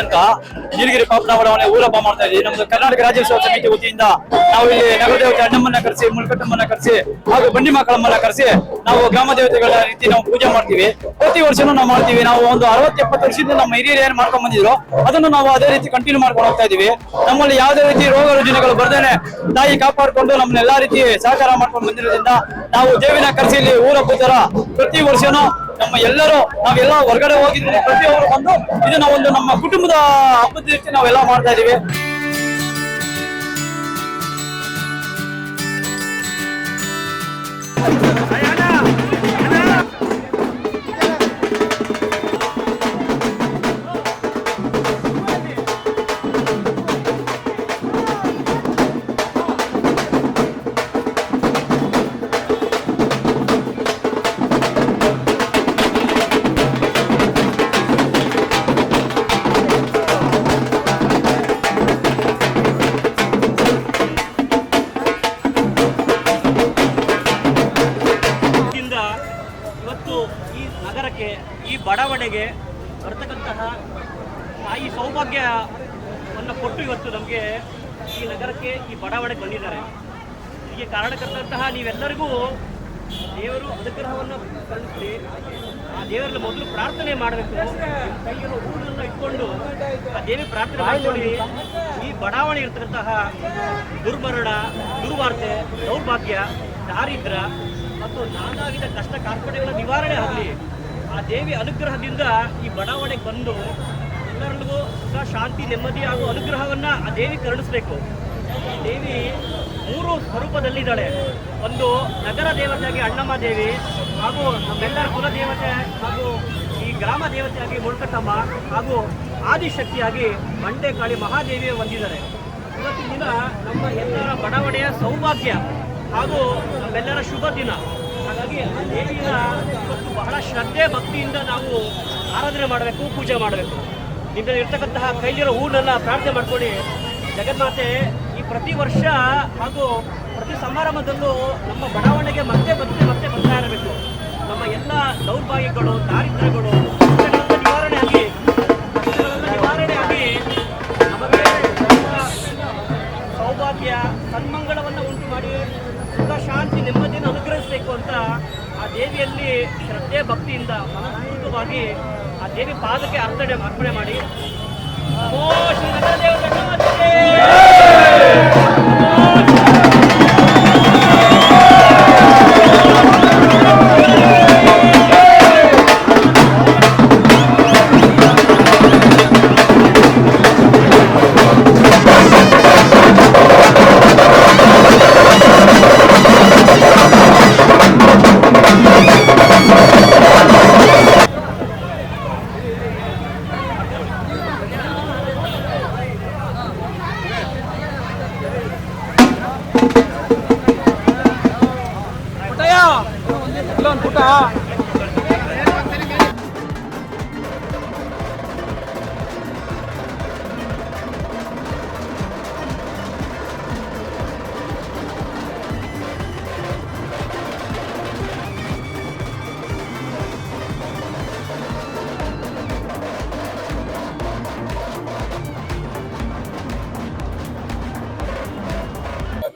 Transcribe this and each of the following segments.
ಅಂತ ನೀಲಗಿರಿ ಪಾಪನ ಬಡಾವಣೆ ಊರಪ್ಪ ಮಾಡ್ತಾ ಇದ್ದೀವಿ. ನಮ್ದು ಕರ್ನಾಟಕ ರಾಜ್ಯೋತ್ಸವ ಸಮಿತಿ ವತಿಯಿಂದ ನಾವು ಇಲ್ಲಿ ನಗರ ದೇವತೆ ಅಣ್ಣಮ್ಮನ್ನ ಕರೆಸಿ, ಮುಳ್ಕಟ್ಟಮ್ಮನ್ನ ಕರೆಸಿ ಹಾಗೂ ಬಂಡಿ ಮಕ್ಕಳಮ್ಮನ್ನ ಕರೆಸಿ ನಾವು ಗ್ರಾಮ ದೇವತೆಗಳ ರೀತಿ ನಾವು ಪೂಜೆ ಮಾಡ್ತೀವಿ. ಪ್ರತಿ ವರ್ಷನೂ ನಾವು ಮಾಡ್ತೀವಿ. ನಾವು ಒಂದು 60-70 ವರ್ಷದಿಂದ ನಮ್ಮ ಹಿರಿಯರು ಏನ್ ಮಾಡ್ಕೊಂಡ್ ಬಂದಿದ್ರು ಅದನ್ನು ನಾವು ಅದೇ ರೀತಿ ಕಂಟಿನ್ಯೂ ಮಾಡ್ಕೊಂಡು ಹೋಗ್ತಾ ಇದೀವಿ. ನಮ್ಮಲ್ಲಿ ಯಾವುದೇ ರೀತಿ ರೋಗ ರುಜಿನಗಳು ಬರ್ದೇನೆ ತಾಯಿ ಕಾಪಾಡಿಕೊಂಡು ನಮ್ಮನ್ನ ಎಲ್ಲಾ ರೀತಿ ಸಹಕಾರ ಮಾಡ್ಕೊಂಡು ಬಂದಿರೋದ್ರಿಂದ ನಾವು ದೇವಿನ ಕರೆಸಿ ಇಲ್ಲಿ ಊರಪ್ಪ ತರ ಪ್ರತಿ ವರ್ಷನೂ ನಮ್ಮ ಎಲ್ಲರೂ ನಾವೆಲ್ಲ ಹೊರಗಡೆ ಹೋಗಿದ್ರೆ ಪ್ರತಿಯೊಬ್ಬರು ಬಂದು ಇದನ್ನ ಒಂದು ನಮ್ಮ ಕುಟುಂಬದ ಹಬ್ಬದ ರೀತಿ ನಾವೆಲ್ಲ ಮಾಡ್ತಾ ಇದೀವಿ. ಈ ಬಡಾವಣೆಗೆ ಬರ್ತಕ್ಕಂತಹ ತಾಯಿ ಸೌಭಾಗ್ಯವನ್ನು ಕೊಟ್ಟು ಇವತ್ತು ನಮಗೆ ಈ ನಗರಕ್ಕೆ ಈ ಬಡಾವಣೆಗೆ ಬಂದಿದ್ದಾರೆ. ಹೀಗೆ ಕಾರಣಕರ್ತಂತಹ ನೀವೆಲ್ಲರಿಗೂ ದೇವರು ಅನುಗ್ರಹವನ್ನು ಕಳಿಸಿ ಆ ದೇವರಲ್ಲಿ ಮೊದಲು ಪ್ರಾರ್ಥನೆ ಮಾಡಬೇಕು. ಕೈಯನ್ನು ಹೂವನ್ನು ಇಟ್ಕೊಂಡು ಆ ದೇವಿ ಪ್ರಾರ್ಥನೆ ಮಾಡಿಕೊಳ್ಳಿ. ಈ ಬಡಾವಣೆ ಇರ್ತಕ್ಕಂತಹ ದುರ್ಮರಣ, ದುರ್ವಾರ್ತೆ, ದೌರ್ಭಾಗ್ಯ, ದಾರಿದ್ರ್ಯ ಮತ್ತು ನಾನಾ ವಿಧ ಕಷ್ಟ ಕಾರ್ಪಣ್ಯಗಳ ನಿವಾರಣೆ ಆಗಲಿ. ಆ ದೇವಿ ಅನುಗ್ರಹದಿಂದ ಈ ಬಡಾವಣೆಗೆ ಬಂದು ಎಲ್ಲರಿಗೂ ಸುಖ, ಶಾಂತಿ, ನೆಮ್ಮದಿ ಹಾಗೂ ಅನುಗ್ರಹವನ್ನು ಆ ದೇವಿ ಕರುಣಿಸಬೇಕು. ದೇವಿ 3 ಸ್ವರೂಪದಲ್ಲಿದ್ದಾಳೆ. ಒಂದು ನಗರ ದೇವತೆಯಾಗಿ ಅಣ್ಣಮ್ಮ ದೇವಿ, ಹಾಗೂ ನಮ್ಮೆಲ್ಲರ ಕುಲ ದೇವತೆ ಹಾಗೂ ಈ ಗ್ರಾಮ ದೇವತೆಯಾಗಿ ಮುಳ್ಕಟ್ಟಮ್ಮ, ಹಾಗೂ ಆದಿಶಕ್ತಿಯಾಗಿ ಮಂಡೇಕಾಳಿ ಮಹಾದೇವಿಯ ಹೊಂದಿದ್ದಾರೆ. ಇವತ್ತಿನ ದಿನ ನಮ್ಮ ಎಲ್ಲರ ಬಡಾವಣೆಯ ಸೌಭಾಗ್ಯ ಹಾಗೂ ನಮ್ಮೆಲ್ಲರ ಶುಭ ದಿನ. ಹಾಗಾಗಿ ಆ ದೇವಿಯ ಇವತ್ತು ಬಹಳ ಶ್ರದ್ಧೆ ಭಕ್ತಿಯಿಂದ ನಾವು ಆರಾಧನೆ ಮಾಡಬೇಕು, ಪೂಜೆ ಮಾಡಬೇಕು. ನಿಮ್ಮಲ್ಲಿ ಇರ್ತಕ್ಕಂತಹ ಕೈಲಿರೋ ಹೂವನ್ನೆಲ್ಲ ಪ್ರಾರ್ಥನೆ ಮಾಡ್ಕೊಳ್ಳಿ. ಜಗನ್ಮಾತೆ ಈ ಪ್ರತಿ ವರ್ಷ ಹಾಗೂ ಪ್ರತಿ ಸಮಾರಂಭದಲ್ಲೂ ನಮ್ಮ ಬಡಾವಣೆಗೆ ಮತ್ತೆ ಬರ್ತಾ ಇರಬೇಕು. ನಮ್ಮ ಎಲ್ಲ ದೌರ್ಭಾಗ್ಯಗಳು, ದಾರಿದ್ರ್ಯಗಳು ನಿವಾರಣೆಯಾಗಿ ನಮಗೆ ಸೌಭಾಗ್ಯ, ಸನ್ಮಂಗಳವನ್ನು ಉಂಟು ಮಾಡಿ ಸುಖ, ಶಾಂತಿ, ನೆಮ್ಮದಿಯನ್ನು ಅನುಗ್ರಹಿಸಬೇಕು ಅಂತ ಆ ದೇವಿಯಲ್ಲಿ ಶ್ರದ್ಧೆ ಭಕ್ತಿಯಿಂದ ಮನಪೂರ್ವಕವಾಗಿ ಆ ದೇವಿ ಪಾದಕ್ಕೆ ಅರ್ಪಣೆ ಮಾಡಿ ಓ ಶ್ರೀ ನಗರದೇವತೆ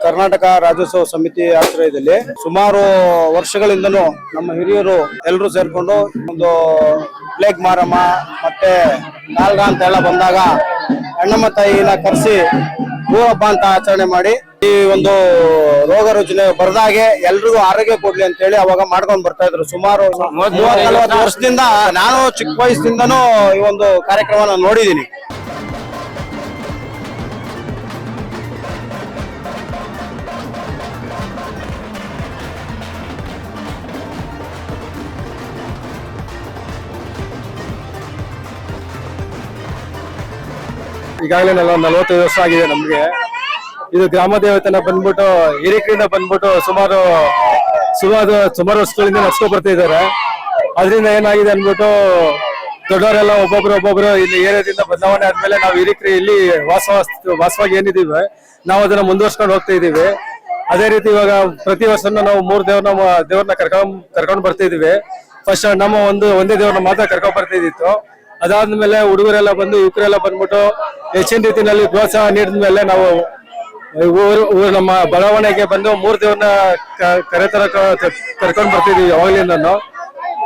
ಕರ್ನಾಟಕ ರಾಜ್ಯೋತ್ಸವ ಸಮಿತಿ ಆಶ್ರಯದಲ್ಲಿ ಸುಮಾರು ವರ್ಷಗಳಿಂದನೂ ನಮ್ಮ ಹಿರಿಯರು ಎಲ್ಲರೂ ಸೇರ್ಕೊಂಡು ಒಂದು ಪ್ಲೇಗ್ ಮಾರಮ್ಮ ಮತ್ತೆ ಕಾಲ್ಗ ಅಂತ ಎಲ್ಲ ಬಂದಾಗ ಅಣ್ಣಮ್ಮ ತಾಯಿನ ಕರೆಸಿ ಹೂವಬ್ಬ ಅಂತ ಆಚರಣೆ ಮಾಡಿ ಈ ಒಂದು ರೋಗ ರುಜಿನ ಬರ್ದಾಗೆ ಎಲ್ರಿಗೂ ಆರೋಗ್ಯ ಕೊಡ್ಲಿ ಅಂತ ಹೇಳಿ ಅವಾಗ ಮಾಡ್ಕೊಂಡು ಬರ್ತಾ ಇದ್ರು. ಸುಮಾರು 30-40 ವರ್ಷದಿಂದ ನಾನು ಚಿಕ್ಕ ವಯಸ್ಸಿಂದನೂ ಈ ಒಂದು ಕಾರ್ಯಕ್ರಮ ನೋಡಿದೀನಿ. ಈಗಾಗಲೇ 45 ವರ್ಷ ಆಗಿದೆ ನಮ್ಗೆ. ಇದು ಗ್ರಾಮ ದೇವತೆನ ಬಂದ್ಬಿಟ್ಟು ಹಿರಿಕರಿಂದ ಬಂದ್ಬಿಟ್ಟು ಸುಮಾರು ವರ್ಷಗಳಿಂದ ನಡ್ಸ್ಕೊಂಡ್ ಬರ್ತಾ ಇದ್ದಾರೆ. ಅದರಿಂದ ಏನಾಗಿದೆ ಅನ್ಬಿಟ್ಟು ದೊಡ್ಡವರೆಲ್ಲ ಒಬ್ಬೊಬ್ರು ಇಲ್ಲಿ ಏರಿಯಾದಿಂದ ಬದಲಾವಣೆ ಆದ್ಮೇಲೆ ನಾವು ಹಿರಿಕರು ಇಲ್ಲಿ ವಾಸವಾಗಿ ಏನಿದೀವಿ ನಾವು ಅದನ್ನ ಮುಂದುವರ್ಸ್ಕೊಂಡು ಹೋಗ್ತಾ ಇದೀವಿ. ಅದೇ ರೀತಿ ಇವಾಗ ಪ್ರತಿ ವರ್ಷ ನಾವು 3 ದೇವ್ರನ್ನ ಕರ್ಕೊಂಡ್ ಬರ್ತಾ ಇದೀವಿ. ಫಸ್ಟ್ ನಮ್ಮ ಒಂದೇ ದೇವ್ರನ್ನ ಮಾತ್ರ ಕರ್ಕೊಂಡ್ ಬರ್ತಾ ಇದ್ದಿತ್ತು. ಅದಾದ್ಮೇಲೆ ಹುಡುಗರೆಲ್ಲ ಬಂದು ಯುವಕರೆಲ್ಲ ಬಂದ್ಬಿಟ್ಟು ಹೆಚ್ಚಿನ ರೀತಿಯಲ್ಲಿ ಪ್ರೋತ್ಸಾಹ ನೀಡಿದ್ಮೇಲೆ ನಾವು ನಮ್ಮ ಬಡಾವಣೆಗೆ ಬಂದು 3 ದೇವ್ರನ್ನ ಕರ್ಕೊಂಡು ಬರ್ತಿದೀವಿ ಯಾವಾಗ್ಲಿಂದ.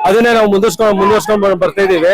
ಅದನ್ನೇ ನಾವು ಮುಂದುವರ್ಸ್ಕೊಂಡು ಬರ್ತಾ ಇದೀವಿ.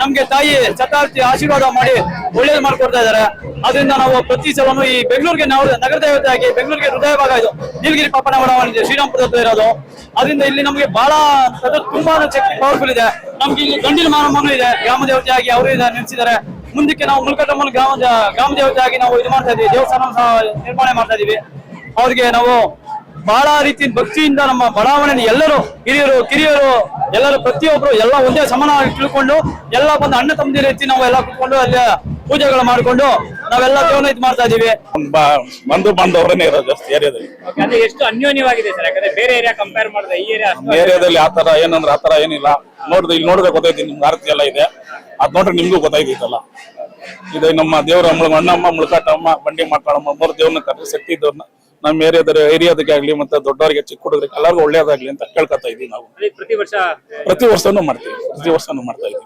ನಮ್ಗೆ ತಾಯಿ ಶತಾಬ್ದಿ ಆಶೀರ್ವಾದ ಮಾಡಿ ಒಳ್ಳೇದು ಮಾಡ್ಕೊಡ್ತಾ ಇದಾರೆ. ಅದರಿಂದ ನಾವು ಪ್ರತಿ ಸಲನು ಈ ಬೆಂಗಳೂರಿಗೆ ನಾವು ನಗರ ದೇವತೆಯಾಗಿ ಬೆಂಗಳೂರಿಗೆ ಹೃದಯ ಭಾಗ ಇದು ನೀಲಗಿರಿ ಪಾಪನ ಬಡಾವಣೆ ಶ್ರೀರಾಮಪುರ ಹತ್ರ ಇರೋದು. ಅದರಿಂದ ಇಲ್ಲಿ ನಮ್ಗೆ ಬಹಳ ತುಂಬಾ ಶಕ್ತಿ ಪವರ್ಫುಲ್ ಇದೆ. ನಮ್ಗೆ ಇಲ್ಲಿ ಗಂಡಿನ ಮಾನಮ್ಮನೂ ಇದೆ, ಗ್ರಾಮ ದೇವತೆಯಾಗಿ ಅವರು ನಿಲ್ಸಿದ್ದಾರೆ. ಮುಂದಕ್ಕೆ ನಾವು ಮುಲ್ಕಟ್ಟಮ್ಮನ ಗ್ರಾಮ ದೇವತೆಯಾಗಿ ನಾವು ಇದು ಮಾಡ್ತಾ ಇದೀವಿ, ದೇವಸ್ಥಾನ ಸಹ ನಿರ್ಮಾಣ ಮಾಡ್ತಾ ಇದೀವಿ. ಅವ್ರಿಗೆ ನಾವು ಬಹಳ ರೀತಿಯ ಭಕ್ತಿಯಿಂದ ನಮ್ಮ ಬಡಾವಣೆ ಎಲ್ಲರೂ ಹಿರಿಯರು ಕಿರಿಯರು ಎಲ್ಲರೂ ಪ್ರತಿಯೊಬ್ರು ಎಲ್ಲ ಒಂದೇ ಸಮಾನವಾಗಿ ತಿಳ್ಕೊಂಡು ಎಲ್ಲ ಬಂದು ಅಣ್ಣ ತಮ್ಮದಿ ರೀತಿ ನಾವು ಎಲ್ಲ ಕುತ್ಕೊಂಡು ಅಲ್ಲಿ ಪೂಜೆಗಳು ಮಾಡಿಕೊಂಡು ನಾವೆಲ್ಲ ದೇವನ ಇದು ಮಾಡ್ತಾ ಇದೀವಿ. ಬಂದವರನ್ನೇ ಇರೋದು ಜಾಸ್ತಿ ಏರಿಯಾದಲ್ಲಿ. ಅದೇ ಎಷ್ಟು ಅನ್ಯೋನ್ಯವಾಗಿದೆ ಸರ್, ಯಾಕಂದ್ರೆ ಬೇರೆ ಏರಿಯಾ ಕಂಪೇರ್ ಮಾಡಿದ್ರೆ ಈ ಏರಿಯಾದಲ್ಲಿ ಆತರ ಏನಂದ್ರೆ ಆತರ ಏನಿಲ್ಲ. ಇಲ್ಲಿ ನೋಡಿದ್ರೆ ಗೊತ್ತೈತಿ, ನಿಮ್ಗೆ ಆರತಿ ಎಲ್ಲ ಇದೆ, ಅದ್ ನೋಡ್ರೆ ನಿಮ್ಗೂ ಗೊತ್ತಾಯ್ತಲ್ಲ. ಇದು ನಮ್ಮ ದೇವರ ಅಣ್ಣಮ್ಮ ಮುಳ್ಕಟ್ಟಮ್ಮ ಬಂಡಿ ಮಕ್ಕಳಮ್ಮ 3 ದೇವ್ರನ್ನ ಕರೆಸಿ ಶಕ್ತಿ ಇದ್ದವ್ರನ್ನ ನಮ್ಮ ಏರಿಯಾದಕ್ಕೆ ಆಗ್ಲಿ ಮತ್ತೆ ದೊಡ್ಡವರಿಗೆ ಚಿಕ್ಕ ಹುಡುಗರಿಗೆ ಎಲ್ಲರಿಗೂ ಒಳ್ಳೇದಾಗ್ಲಿ ಅಂತ ಕೇಳ್ಕೊತಾ ಇದೀವಿ. ನಾವು ಪ್ರತಿ ವರ್ಷನೂ ಮಾಡ್ತೀವಿ, ಮಾಡ್ತಾ ಇದೀವಿ.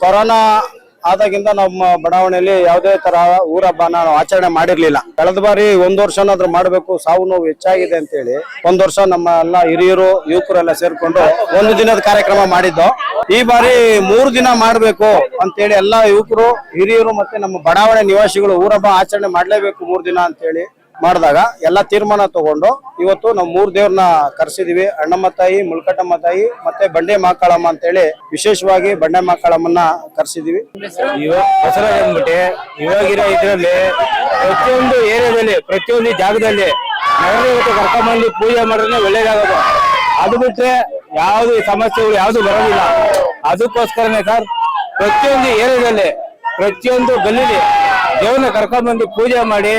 ಕೊರೋನಾ ಆದಾಗಿಂದ ನಮ್ಮ ಬಡಾವಣೆಯಲ್ಲಿ ಯಾವುದೇ ತರ ಊರ ಹಬ್ಬನ ನಾವು ಆಚರಣೆ ಮಾಡಿರ್ಲಿಲ್ಲ. ಕಳೆದ ಬಾರಿ 1 ವರ್ಷನಾದ್ರೂ ಮಾಡ್ಬೇಕು, ಸಾವು ನೋವು ಹೆಚ್ಚಾಗಿದೆ ಅಂತ ಹೇಳಿ 1 ವರ್ಷ ನಮ್ಮ ಎಲ್ಲ ಹಿರಿಯರು ಯುವಕರೆಲ್ಲ ಸೇರ್ಕೊಂಡು 1 ದಿನದ ಕಾರ್ಯಕ್ರಮ ಮಾಡಿದ್ದು. ಈ ಬಾರಿ 3 ದಿನ ಮಾಡ್ಬೇಕು ಅಂತೇಳಿ ಎಲ್ಲಾ ಯುವಕರು ಹಿರಿಯರು ಮತ್ತೆ ನಮ್ಮ ಬಡಾವಣೆ ನಿವಾಸಿಗಳು ಊರ ಹಬ್ಬ ಆಚರಣೆ ಮಾಡ್ಲೇಬೇಕು 3 ದಿನ ಅಂತೇಳಿ ಮಾಡಿದಾಗ ಎಲ್ಲ ತೀರ್ಮಾನ ತಗೊಂಡು ಇವತ್ತು ನಾವು 3 ದೇವ್ರನ್ನ ಕರ್ಸಿದೀವಿ. ಅಣ್ಣಮ್ಮ ತಾಯಿ, ಮುಳ್ಕಟ್ಟಮ್ಮ ತಾಯಿ ಮತ್ತೆ ಬಂಡೆ ಮಾಕಾಳಮ್ಮ ಅಂತೇಳಿ ವಿಶೇಷವಾಗಿ ಬಂಡೆ ಮಾಕಾಳಮ್ಮನ್ನ ಕರ್ಸಿದೀವಿ. ದಸರಾ ಅಂದ್ಬಿಟ್ಟು ಇವಾಗಿರೋ ಇದ್ರಲ್ಲಿ ಪ್ರತಿಯೊಂದು ಏರಿಯಾದಲ್ಲಿ ಪ್ರತಿಯೊಂದು ಜಾಗದಲ್ಲಿ ನಗರದೇವತೆ ಕರ್ಕೊಂಡ್ಬಂದು ಪೂಜೆ ಮಾಡಿದ್ರೆ ಒಳ್ಳೇದಾಗೋದು. ಅದು ಬಿಟ್ರೆ ಯಾವ್ದು ಸಮಸ್ಯೆಗಳು ಯಾವ್ದು ಬರೋದಿಲ್ಲ. ಅದಕ್ಕೋಸ್ಕರನೇ ಸರ್ ಪ್ರತಿಯೊಂದು ಏರಿಯಾದಲ್ಲಿ ಪ್ರತಿಯೊಂದು ಗಲ್ಲಿಲಿ ದೇವ್ರನ್ನ ಕರ್ಕೊಂಡ್ಬಂದು ಪೂಜೆ ಮಾಡಿ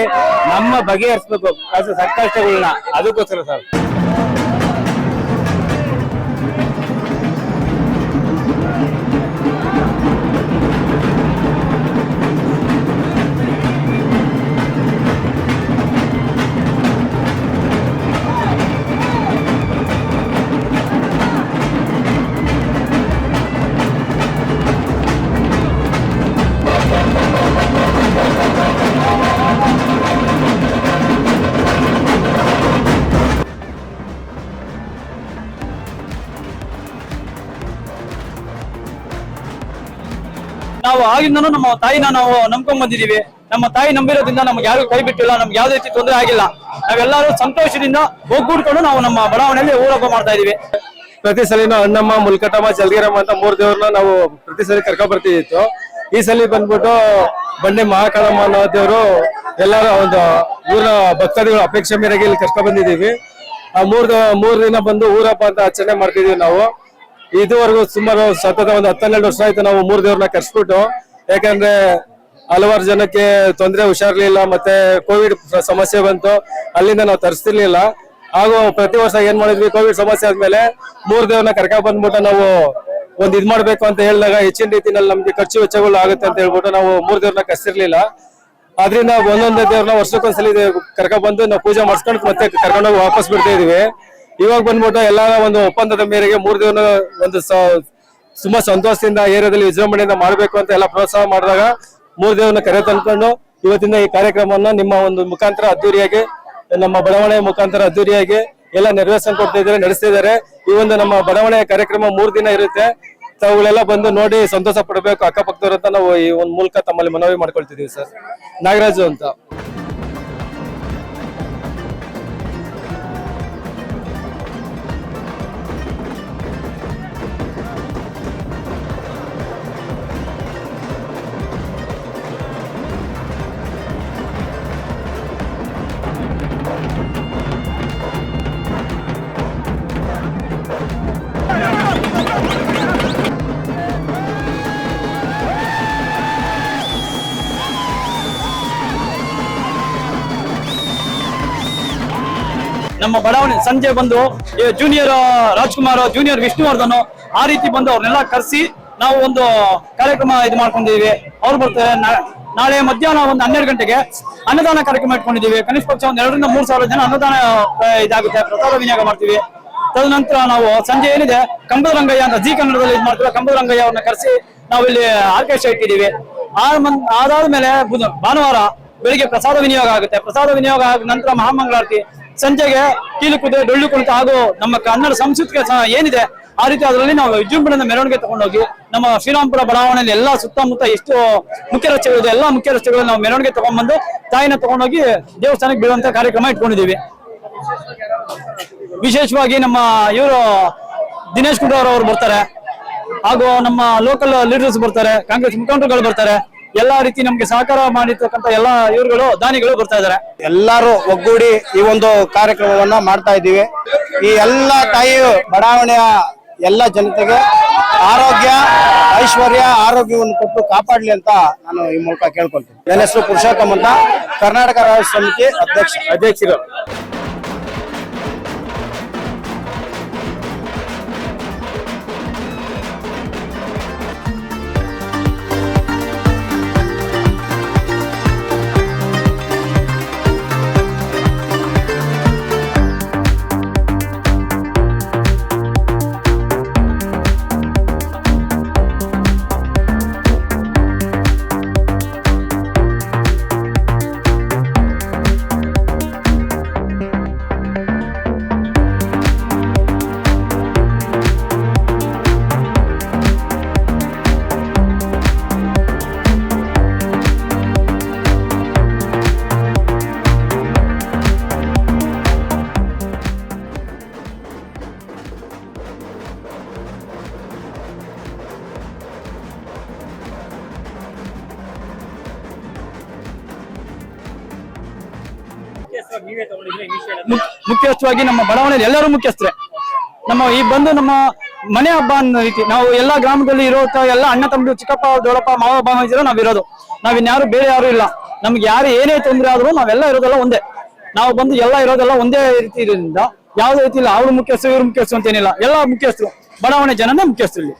ನಮ್ಮ ಬಗೆಹರಿಸ್ಬೇಕು ಅದು ಸಂಕಷ್ಟಗಳನ್ನ. ಅದಕ್ಕೋಸ್ಕರ ಸರ್ ನಾವು ಆಗಿಂದನೂ ನಮ್ಮ ತಾಯಿನ ನಾವು ನಂಬ್ಕೊಂಡ್ ಬಂದಿದೀವಿ. ನಮ್ಮ ತಾಯಿ ನಂಬಿರೋದ್ರಿಂದ ನಮ್ಗೆ ಯಾರು ಕೈ ಬಿಟ್ಟಿಲ್ಲ, ನಮ್ಗೆ ಯಾವ್ದೇ ರೀತಿ ತೊಂದರೆ ಆಗಿಲ್ಲ. ನಾವೆಲ್ಲರೂ ಸಂತೋಷದಿಂದ ಒಗ್ಗೂಡ್ಕೊಂಡು ನಾವು ನಮ್ಮ ಬಡಾವಣೆಯಲ್ಲಿ ಊರಹಬ್ಬ ಮಾಡ್ತಾ ಇದೀವಿ. ಪ್ರತಿ ಸಲಿನೂ ಅಣ್ಣಮ್ಮ, ಮುಲ್ಕಟ್ಟಮ್ಮ, ಜಲ್ಗಿರಮ್ಮ ಅಂತ 3 ದೇವ್ರನ್ನ ನಾವು ಪ್ರತಿ ಸಲ ಕರ್ಕೊಂಡ್ ಬರ್ತಿತ್ತು. ಈ ಸಲ ಬಂದ್ಬಿಟ್ಟು ಬಂಡೆ ಮಹಾಕಾಳಮ್ಮ ಅನ್ನೋ ದೇವರು ಎಲ್ಲರ ಒಂದು ಊರ ಭಕ್ತಾದಿಗಳ ಅಪೇಕ್ಷೆ ಮೇರೆಗೆ ಇಲ್ಲಿ ಕರ್ಕೊಂಡ್ ಬಂದಿದೀವಿ. ಆ 3 ದಿನ ಬಂದು ಊರಹಬ್ಬ ಅಂತ ಆಚರಣೆ ಮಾಡ್ತಿದೀವಿ ನಾವು. ಇದುವರೆಗೂ ಸುಮಾರು ಸತತ ಒಂದು 12 ವರ್ಷ ಆಯ್ತು ನಾವು 3 ದೇವ್ರನ್ನ ಕರ್ಸ್ಬಿಟ್ಟು. ಯಾಕಂದ್ರೆ ಹಲವಾರು ಜನಕ್ಕೆ ತೊಂದರೆ ಹುಷಾರ್ಲಿಲ್ಲ, ಮತ್ತೆ ಕೋವಿಡ್ ಸಮಸ್ಯೆ ಬಂತು, ಅಲ್ಲಿಂದ ನಾವು ತರಿಸ್ತಿರ್ಲಿಲ್ಲ. ಹಾಗೂ ಪ್ರತಿ ವರ್ಷ ಏನ್ ಮಾಡಿದ್ವಿ, ಕೋವಿಡ್ ಸಮಸ್ಯೆ ಆದ್ಮೇಲೆ 3 ದೇವ್ರನ್ನ ಕರ್ಕೊಂಡ್ ಬಂದ್ಬಿಟ್ಟು ನಾವು ಒಂದ್ ಇದ್ ಮಾಡ್ಬೇಕು ಅಂತ ಹೇಳಿದಾಗ ಹೆಚ್ಚಿನ ರೀತಿಯಲ್ಲಿ ನಮ್ಗೆ ಖರ್ಚು ವೆಚ್ಚಗಳು ಆಗುತ್ತೆ ಅಂತ ಹೇಳ್ಬಿಟ್ಟು ನಾವು 3 ದೇವ್ರನ್ನ ಕರ್ಸಿರ್ಲಿಲ್ಲ. ಆದ್ರಿಂದ ಒಂದೊಂದೇ ದೇವ್ರನ್ನ ವರ್ಷಕ್ಕೊಂದ್ಸಲಿ ಕರ್ಕೊಂಡ್ ಬಂದು ನಾವು ಪೂಜೆ ಮಾಡಿಸ್ಕೊಂಡು ಮತ್ತೆ ಕರ್ಕೊಂಡೋಗಿ ವಾಪಸ್ ಬಿಡ್ತಾ ಇದೀವಿ. ಇವಾಗ ಬಂದ್ಬಿಟ್ಟು ಎಲ್ಲ ಒಂದು ಒಪ್ಪಂದದ ಮೇರೆಗೆ 3 ದೇವ್ರನ್ನ ಒಂದು ತುಂಬಾ ಸಂತೋಷದಿಂದ ಏರಿಯಾದಲ್ಲಿ ವಿಜೃಂಭಣೆಯಿಂದ ಮಾಡ್ಬೇಕು ಅಂತ ಎಲ್ಲ ಪ್ರೋತ್ಸಾಹ ಮಾಡಿದಾಗ 3 ದೇವ್ರನ್ನ ಕರೆ ತಂದ್ಕೊಂಡು ಇವತ್ತಿನ ಈ ಕಾರ್ಯಕ್ರಮವನ್ನ ನಿಮ್ಮ ಒಂದು ಮುಖಾಂತರ ಅದ್ದೂರಿಯಾಗಿ, ನಮ್ಮ ಬಡಾವಣೆಯ ಮುಖಾಂತರ ಅದ್ದೂರಿಯಾಗಿ ಎಲ್ಲ ನೆರವೇರಿಸ್ಕೊಂಡು ಕೊಡ್ತಾ ಇದ್ದಾರೆ, ನಡೆಸ್ತಾ ಇದ್ದಾರೆ. ಈ ಒಂದು ನಮ್ಮ ಬಡಾವಣೆಯ ಕಾರ್ಯಕ್ರಮ 3 ದಿನ ಇರುತ್ತೆ. ತಾವುಗಳೆಲ್ಲ ಬಂದು ನೋಡಿ ಸಂತೋಷ ಪಡಬೇಕು ಅಕ್ಕಪಕ್ಕದವ್ರು ಅಂತ ನಾವು ಈ ಒಂದು ಮೂಲಕ ತಮ್ಮಲ್ಲಿ ಮನವಿ ಮಾಡ್ಕೊಳ್ತಿದೀವಿ ಸರ್. ನಾಗರಾಜು ಅಂತ. ನಮ್ಮ ಬಡಾವಣೆ ಸಂಜೆ ಬಂದು ಜೂನಿಯರ್ ರಾಜ್ಕುಮಾರ್, ಜೂನಿಯರ್ ವಿಷ್ಣುವರ್ಧನ್ ಆ ರೀತಿ ಬಂದು ಅವ್ರನ್ನೆಲ್ಲ ಕರೆಸಿ ನಾವು ಒಂದು ಕಾರ್ಯಕ್ರಮ ಇದು ಮಾಡ್ಕೊಂಡಿದೀವಿ. ಅವ್ರು ಬರ್ತಾರೆ. ನಾಳೆ ಮಧ್ಯಾಹ್ನ ಒಂದು 12 ಗಂಟೆಗೆ ಅನ್ನದಾನ ಕಾರ್ಯಕ್ರಮ ಇಟ್ಕೊಂಡಿದೀವಿ. ಕನಿಷ್ಠ ಪಕ್ಷ 1 2 ರಿಂದ 3 ಸಾವಿರ ಜನ ಅನ್ನದಾನ ಇದಾಗುತ್ತೆ, ಪ್ರಸಾದ ವಿನಿಯೋಗ ಮಾಡ್ತೀವಿ. ತದನಂತರ ನಾವು ಸಂಜೆ ಏನಿದೆ ಕಂಬದ ರಂಗಯ್ಯ ಅಂತ ಜಿ ಕನ್ನಡದಲ್ಲಿ ಇದು ಮಾಡ್ತೀವಿ. ಕಂಬದ ರಂಗಯ್ಯ ಅವ್ರನ್ನ ಕರೆಸಿ ನಾವು ಇಲ್ಲಿ ಆರ್ಕೆಸ್ಟ್ರಾ ಇಟ್ಟಿದ್ದೀವಿ. ಅದಾದ್ಮೇಲೆ ಭಾನುವಾರ ಬೆಳಿಗ್ಗೆ ಪ್ರಸಾದ ವಿನಿಯೋಗ ಆಗುತ್ತೆ. ಪ್ರಸಾದ ವಿನಿಯೋಗ ಆದ ನಂತರ ಮಹಾಮಂಗಳಾರತಿ, ಸಂಜೆಗೆ ಕೀಲು ಕುದುರೆ, ಡೊಳ್ಳು ಕುಣಿತ ಹಾಗೂ ನಮ್ಮ ಕನ್ನಡ ಸಂಸ್ಕೃತಿಗೆ ಏನಿದೆ ಆ ರೀತಿ ಅದರಲ್ಲಿ ನಾವು ವಿಜೃಂಭಣೆಯಿಂದ ಮೆರವಣಿಗೆ ತಗೊಂಡೋಗಿ ನಮ್ಮ ಶ್ರೀರಾಮಪುರ ಬಡಾವಣೆಯಲ್ಲಿ ಎಲ್ಲಾ ಸುತ್ತಮುತ್ತ ಎಷ್ಟು ಮುಖ್ಯ ರಸ್ತೆಗಳಿದೆ ಎಲ್ಲಾ ಮುಖ್ಯ ರಸ್ತೆಗಳಲ್ಲಿ ನಾವು ಮೆರವಣಿಗೆ ತಗೊಂಡ್ಬಂದು ತಾಯಿನ ತಗೊಂಡೋಗಿ ದೇವಸ್ಥಾನಕ್ಕೆ ಬೀಳುವಂತ ಕಾರ್ಯಕ್ರಮ ಇಟ್ಕೊಂಡಿದೀವಿ. ವಿಶೇಷವಾಗಿ ನಮ್ಮ ಇವರು ದಿನೇಶ್ ಗುಂಡೂರಾವ್ ಅವರು ಬರ್ತಾರೆ, ಹಾಗೂ ನಮ್ಮ ಲೋಕಲ್ ಲೀಡರ್ಸ್ ಬರ್ತಾರೆ, ಕಾಂಗ್ರೆಸ್ ಮುಖಂಡರುಗಳು ಬರ್ತಾರೆ. ಎಲ್ಲಾ ರೀತಿ ನಮ್ಗೆ ಸಹಕಾರ ಮಾಡಿರ್ತಕ್ಕಂಥ ಎಲ್ಲಾ ಇವ್ರುಗಳು ದಾನಿಗಳು ಬರ್ತಾ ಇದಾರೆ. ಎಲ್ಲರೂ ಒಗ್ಗೂಡಿ ಈ ಒಂದು ಕಾರ್ಯಕ್ರಮವನ್ನ ಮಾಡ್ತಾ ಇದ್ದೀವಿ. ಈ ಎಲ್ಲ ತಾಯಿ ಬಡಾವಣೆಯ ಎಲ್ಲ ಜನತೆಗೆ ಆರೋಗ್ಯ, ಐಶ್ವರ್ಯ, ಆರೋಗ್ಯವನ್ನು ಕೊಟ್ಟು ಕಾಪಾಡ್ಲಿ ಅಂತ ನಾನು ಈ ಮೂಲಕ ಕೇಳ್ಕೊಳ್ತೀನಿ. ನನ್ನ ಹೆಸರು ಪುರುಷೋತ್ತಮ್ ಅಂತ, ಕರ್ನಾಟಕ ರಾಜ್ಯ ಸಮಿತಿ ಅಧ್ಯಕ್ಷರು. ಮುಖ್ಯಸ್ಥವಾಗಿ ನಮ್ಮ ಬಡಾವಣೆಯಲ್ಲಿ ಎಲ್ಲರೂ ಮುಖ್ಯಸ್ಥರೇ. ನಮ್ಮ ಈ ಬಂದು ನಮ್ಮ ಮನೆ ಹಬ್ಬ ಅನ್ನೋ ರೀತಿ ನಾವು ಎಲ್ಲಾ ಗ್ರಾಮದಲ್ಲಿ ಇರೋ ಎಲ್ಲ ಅಣ್ಣ ತಮ್ಮರು, ಚಿಕ್ಕಪ್ಪ, ದೊಡ್ಡಪ್ಪ, ಮಾವ, ಭಾವ ನಾವ್ ಇರೋದು. ನಾವ್ ಇನ್ಯಾರು ಬೇರೆ ಯಾರು ಇಲ್ಲ. ನಮ್ಗೆ ಯಾರು ಏನೇ ತೊಂದರೆ ಆದ್ರೂ ನಾವೆಲ್ಲ ಇರೋದೆಲ್ಲ ಒಂದೇ. ನಾವು ಬಂದು ಎಲ್ಲ ಇರೋದೆಲ್ಲ ಒಂದೇ ರೀತಿ ಇರೋದ್ರಿಂದ ಯಾವುದೇ ರೀತಿ ಇಲ್ಲ ಅವ್ರು ಮುಖ್ಯಸ್ಥರು ಇವ್ರು ಮುಖ್ಯಸ್ಥರು ಅಂತೇನಿಲ್ಲ. ಎಲ್ಲ ಮುಖ್ಯಸ್ಥರು, ಬಡಾವಣೆ ಜನನೇ ಮುಖ್ಯಸ್ಥರು ಇಲ್ಲಿ.